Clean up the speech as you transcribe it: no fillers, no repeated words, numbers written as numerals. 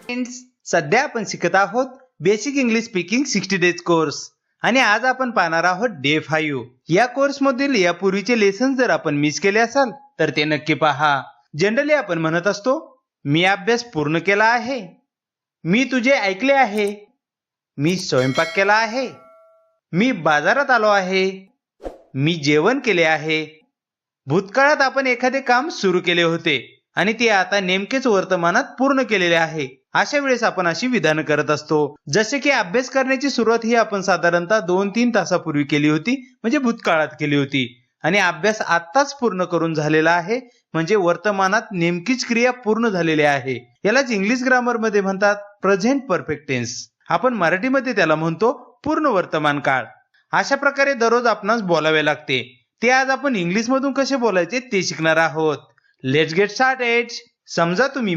Friends, सध्या आपण शिकत आहोत basic English speaking 60 days course आणि आज आपण पाहणार आहोत डे 5. या कोर्स मधील यापूर्वीचे लेसन जर आपण मिस केले असाल तर ते नक्की पहा. जनरली आपण म्हणत असतो मी अभ्यास पूर्ण केला आहे, मी तुझे ऐकले आहे, मी स्वयंपाक केला आहे, मी बाजारात आलो आहे, मी जेवण केले आहे. भूतकाळात आपण एखादे काम सुरू केले होते आणि ते आता नेमकेच वर्तमानात पूर्ण केलेले आहे. अशा वेळेस आपण अशी विधानं करत असतो. जसे की अभ्यास करण्याची सुरुवात ही आपण साधारणतः 2-3 तासापूर्वी केली होती, म्हणजे भूतकाळात केली होती, आणि अभ्यास आत्ताच पूर्ण करून झालेला आहे, म्हणजे वर्तमानात नेमकीच क्रिया पूर्ण झालेली आहे. यालाच इंग्लिश ग्रामर मध्ये म्हणतात प्रेझेंट परफेक्ट टेन्स. आपण मराठीमध्ये त्याला म्हणतो पूर्ण वर्तमान काळ. अशा प्रकारे दररोज आपणास बोलावे लागते. ते आज आपण इंग्लिश मधून कसे बोलायचे ते शिकणार आहोत. Let's get started. समजा तुम्ही